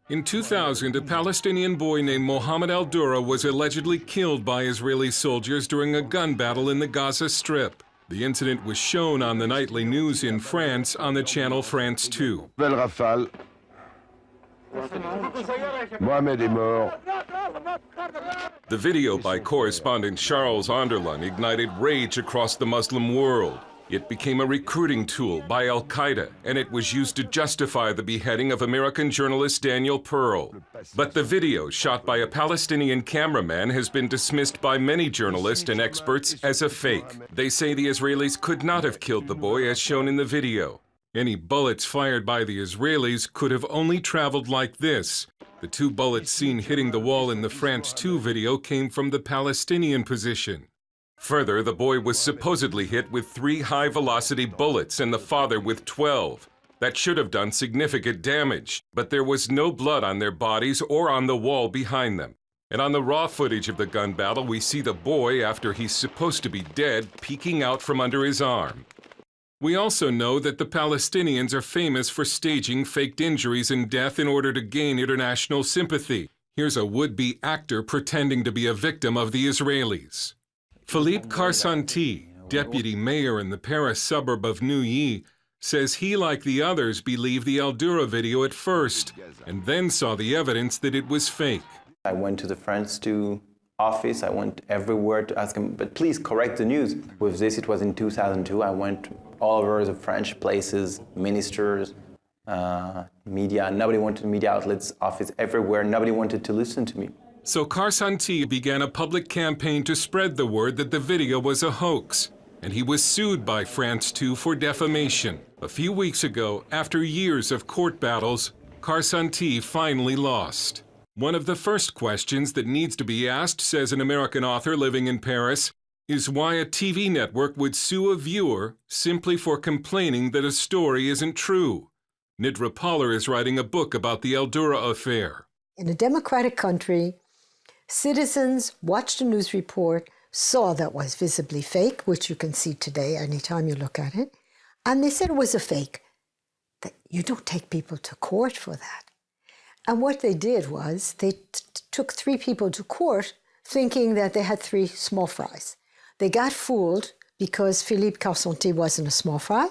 In 2000, a Palestinian boy named Mohammed al-Durrah was allegedly killed by Israeli soldiers during a gun battle in the Gaza Strip. The incident was shown on the nightly news in France on the channel France 2. Mohamed est mort. The video by correspondent Charles Anderlun ignited rage across the Muslim world. It became a recruiting tool by al-Qaeda, and it was used to justify the beheading of American journalist Daniel Pearl. But the video, shot by a Palestinian cameraman, has been dismissed by many journalists and experts as a fake. They say the Israelis could not have killed the boy as shown in the video. Any bullets fired by the Israelis could have only traveled like this. The 2 bullets seen hitting the wall in the France 2 video came from the Palestinian position. Further, the boy was supposedly hit with 3 high-velocity bullets and the father with 12. That should have done significant damage, but there was no blood on their bodies or on the wall behind them. And on the raw footage of the gun battle, we see the boy, after he's supposed to be dead, peeking out from under his arm. We also know that the Palestinians are famous for staging faked injuries and death in order to gain international sympathy. Here's a would-be actor pretending to be a victim of the Israelis. Philippe Carsanti, deputy mayor in the Paris suburb of Neuilly, says he, like the others, believed the al-Durrah video at first, and then saw the evidence that it was fake. I went to the France 2 office, I went everywhere to ask him, but please correct the news. With this, it was in 2002, I went all over the French places, ministers, media, nobody wanted media outlets, office everywhere, nobody wanted to listen to me. So Carsanti began a public campaign to spread the word that the video was a hoax, and he was sued by France 2 for defamation. A few weeks ago, after years of court battles, Carsanti finally lost. One of the first questions that needs to be asked, says an American author living in Paris, is why a TV network would sue a viewer simply for complaining that a story isn't true. Nidra Poller is writing a book about the al-Durrah affair. In a democratic country, citizens watched a news report, saw that was visibly fake, which you can see today anytime you look at it, and they said it was a fake. That you don't take people to court for that. And what they did was they took 3 people to court thinking that they had 3 small fries. They got fooled because Philippe Carsanti wasn't a small fry,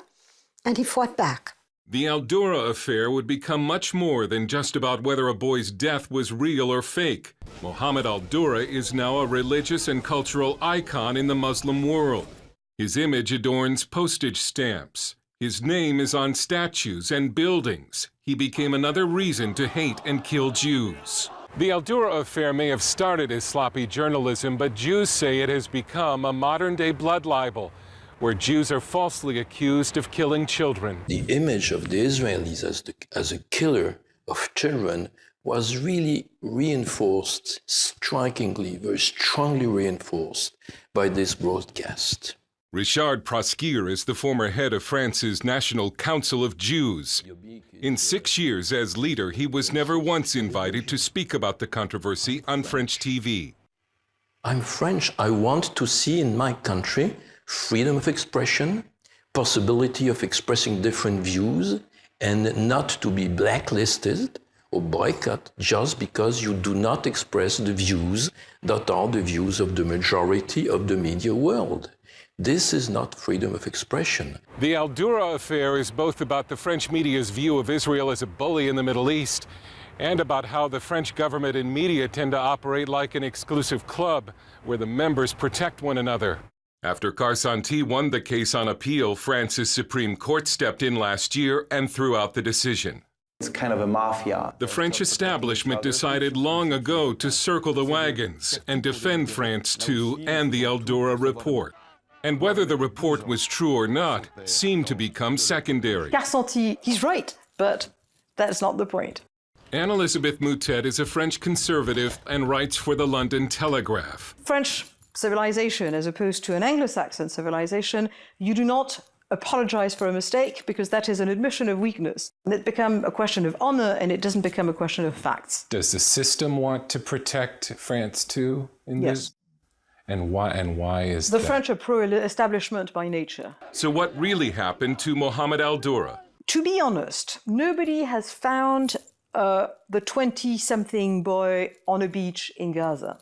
and he fought back. The al-Durrah affair would become much more than just about whether a boy's death was real or fake. Mohammed al-Durrah is now a religious and cultural icon in the Muslim world. His image adorns postage stamps. His name is on statues and buildings. He became another reason to hate and kill Jews. The al-Durrah affair may have started as sloppy journalism, but Jews say it has become a modern-day blood libel, where Jews are falsely accused of killing children. The image of the Israelis as a killer of children was really reinforced, strikingly, very strongly reinforced by this broadcast. Richard Prosquier is the former head of France's National Council of Jews. In 6 years as leader, he was never once invited to speak about the controversy on French TV. I'm French. I want to see in my country freedom of expression, possibility of expressing different views, and not to be blacklisted or boycotted just because you do not express the views that are the views of the majority of the media world. This is not freedom of expression. The al-Durrah affair is both about the French media's view of Israel as a bully in the Middle East and about how the French government and media tend to operate like an exclusive club where the members protect one another. After Carsanti won the case on appeal, France's Supreme Court stepped in last year and threw out the decision. It's kind of a mafia. The French establishment decided long ago to circle the wagons and defend France 2 and the al-Durrah report. And whether the report was true or not seemed to become secondary. Carsanti, he's right, but that's not the point. Anne-Elisabeth Moutet is a French conservative and writes for the London Telegraph. French civilization, as opposed to an Anglo-Saxon civilization, you do not apologize for a mistake because that is an admission of weakness. And it becomes a question of honor and it doesn't become a question of facts. Does the system want to protect France too in Yes. this? And why is that? The French are pro-establishment by nature. So what really happened to Mohammed al-Durrah? To be honest, nobody has found the 20-something boy on a beach in Gaza.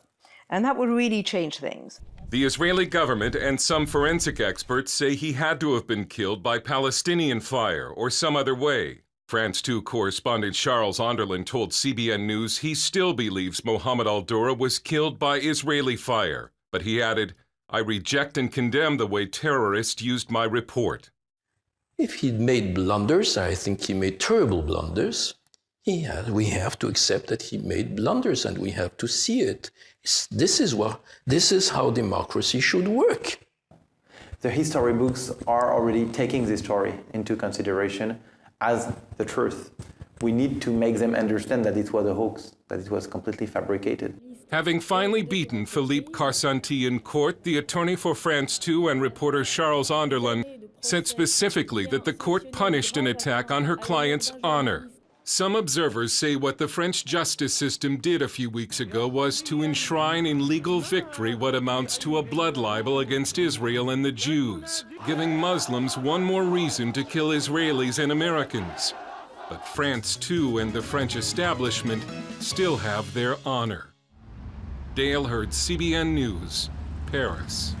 And that would really change things. The Israeli government and some forensic experts say he had to have been killed by Palestinian fire or some other way. France 2 correspondent Charles Onderlin told CBN News he still believes Mohammed al-Durrah was killed by Israeli fire. But he added, "I reject and condemn the way terrorists used my report." If he'd made blunders, I think he made terrible blunders. We have to accept that he made blunders, and we have to see it. This is how democracy should work. The history books are already taking this story into consideration as the truth. We need to make them understand that it was a hoax, that it was completely fabricated. Having finally beaten Philippe Carsanti in court, the attorney for France 2 and reporter Charles Onderlin said specifically that the court punished an attack on her client's honor. Some observers say what the French justice system did a few weeks ago was to enshrine in legal victory what amounts to a blood libel against Israel and the Jews, giving Muslims one more reason to kill Israelis and Americans. But France 2 and the French establishment still have their honor. Dale Hurd, CBN News, Paris.